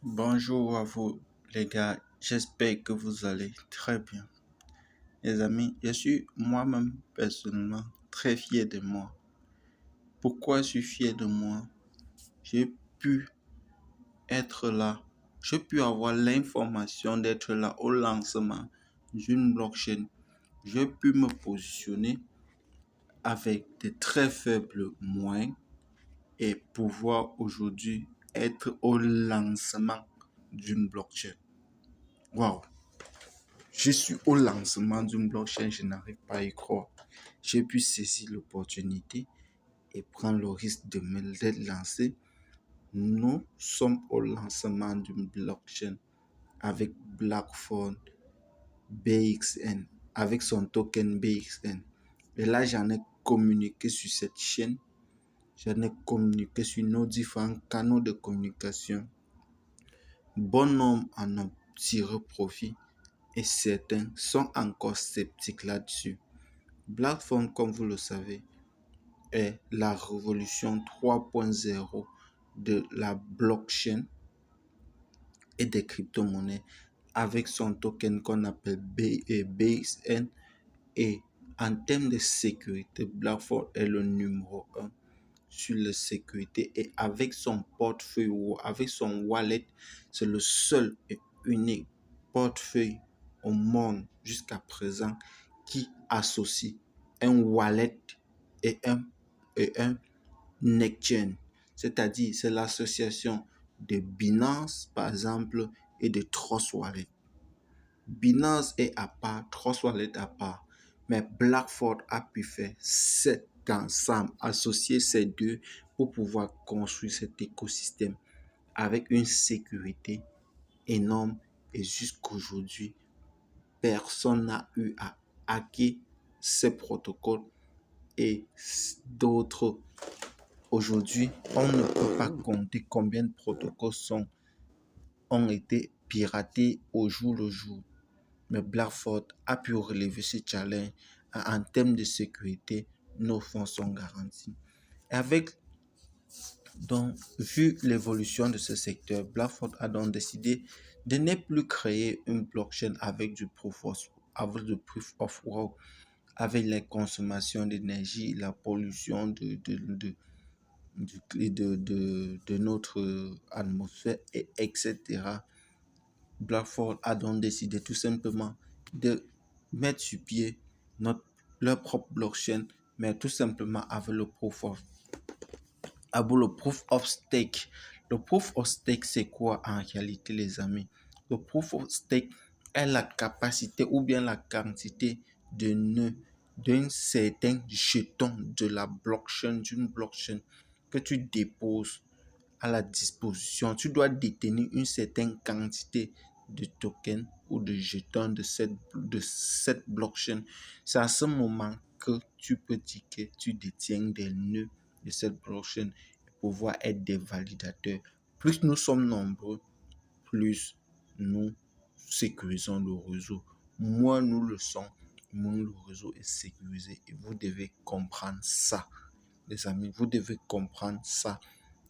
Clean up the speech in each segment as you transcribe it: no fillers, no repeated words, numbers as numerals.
Bonjour à vous, les gars. J'espère que vous allez très bien. Les amis, je suis moi-même personnellement très fier de moi. Pourquoi je suis fier de moi? J'ai pu être là. J'ai pu avoir l'information d'être là au lancement d'une blockchain. J'ai pu me positionner avec de très faibles moyens et pouvoir aujourd'hui être au lancement d'une blockchain. Waouh! Je suis au lancement d'une blockchain, je n'arrive pas à y croire. J'ai pu saisir l'opportunité et prendre le risque de me lancer. Nous sommes au lancement d'une blockchain avec BlackFold BXN, avec son token BXN. Et là, j'en ai communiqué sur cette chaîne. J'en ai communiqué sur nos différents canaux de communication. Bon nombre en ont tiré profit et certains sont encore sceptiques là-dessus. BlackFold, comme vous le savez, est la révolution 3.0 de la blockchain et des crypto-monnaies avec son token qu'on appelle BXN. Et en termes de sécurité, BlackFold est le numéro 1 sur la sécurité et avec son portefeuille ou avec son wallet, c'est le seul et unique portefeuille au monde jusqu'à présent qui associe un wallet et un exchange. C'est-à-dire, c'est l'association de Binance, par exemple, et de Trust Wallet. Binance est à part, Trust Wallet à part. Mais BlackFold a pu faire cet ensemble, associer ces deux pour pouvoir construire cet écosystème avec une sécurité énorme. Et jusqu'aujourd'hui, personne n'a eu à hacker ces protocoles et d'autres. Aujourd'hui, on ne peut pas compter combien de protocoles ont été piratés au jour le jour. Mais BlackFold a pu relever ce challenge. En termes de sécurité, nos fonds sont garantis. Et vu l'évolution de ce secteur, BlackFold a donc décidé de ne plus créer une blockchain avec du proof of work, avec les consommations d'énergie, la pollution de notre atmosphère, etc. BlackFold a donc décidé tout simplement de mettre sur pied leur propre blockchain, mais tout simplement avec le proof of stake. Le proof of stake, c'est quoi en réalité, les amis? Le proof of stake est la capacité ou bien la quantité de nœuds d'un certain jeton de la blockchain, d'une blockchain que tu déposes à la disposition. Tu dois détenir une certaine quantité de tokens ou de jetons de cette blockchain. C'est à ce moment que tu peux dire que tu détiens des nœuds de cette blockchain et pouvoir être des validateurs. Plus nous sommes nombreux, plus nous sécurisons le réseau. Moins nous le sommes, moins le réseau est sécurisé. Et vous devez comprendre ça, les amis. Vous devez comprendre ça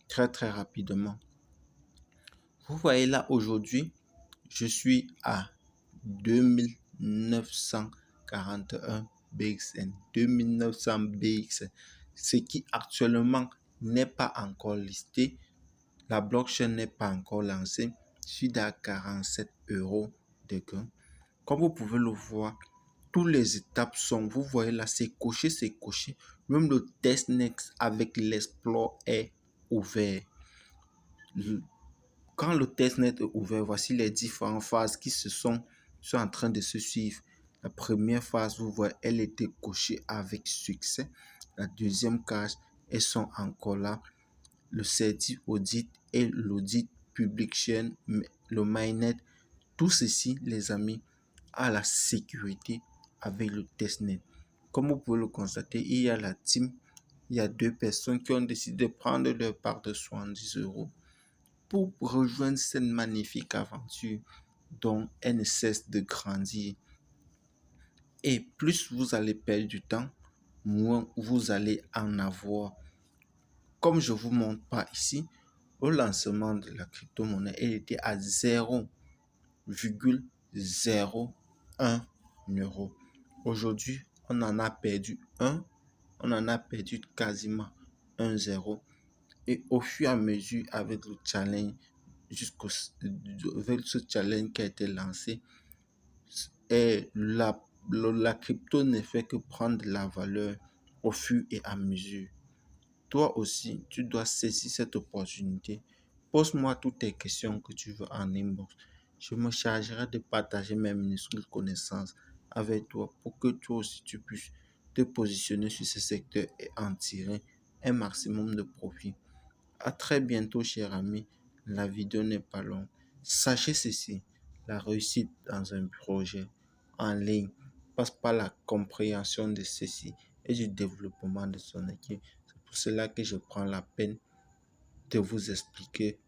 très très rapidement. Vous voyez là, aujourd'hui, je suis à 2941 BXN. 2900 BXN. Ce qui actuellement n'est pas encore listé. La blockchain n'est pas encore lancée. Je suis à 47 euros de gain. Comme vous pouvez le voir, toutes les étapes sont, vous voyez là, c'est coché, c'est coché. Même le testnet avec l'explore est ouvert. Quand le testnet est ouvert, voici les différentes phases qui sont en train de se suivre. La première phase, vous voyez, elle était cochée avec succès. La deuxième case, elles sont encore là. Le certif audit et l'audit public chain, le mainnet, tout ceci, les amis, a la sécurité avec le testnet. Comme vous pouvez le constater, il y a la team, il y a deux personnes qui ont décidé de prendre leur part de 70 euros pour rejoindre cette magnifique aventure dont elle ne cesse de grandir. Et plus vous allez perdre du temps, moins vous allez en avoir. Comme je ne vous montre pas ici, Au lancement de la crypto-monnaie, elle était à 0,01 euro. Aujourd'hui, on en a perdu quasiment un zéro. Et au fur et à mesure, avec le challenge, avec ce challenge qui a été lancé, et la crypto ne fait que prendre de la valeur au fur et à mesure. Toi aussi, tu dois saisir cette opportunité. Pose-moi toutes tes questions que tu veux en inbox. Je me chargerai de partager mes minuscules connaissances avec toi pour que toi aussi tu puisses te positionner sur ce secteur et en tirer un maximum de profit. À très bientôt, cher ami. La vidéo n'est pas longue. Sachez ceci, la réussite dans un projet en ligne passe par la compréhension de ceci et du développement de son équipe. C'est pour cela que je prends la peine de vous expliquer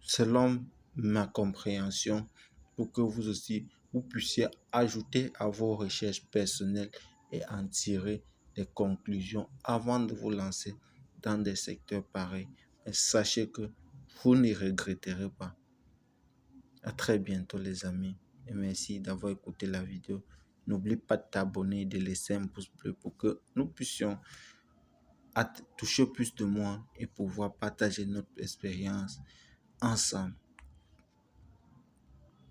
selon ma compréhension pour que vous aussi, vous puissiez ajouter à vos recherches personnelles et en tirer des conclusions avant de vous lancer dans des secteurs pareils. Et sachez que vous n'y regretterez pas. À très bientôt les amis et merci d'avoir écouté la vidéo. N'oublie pas de t'abonner et de laisser un pouce bleu pour que nous puissions toucher plus de monde et pouvoir partager notre expérience ensemble.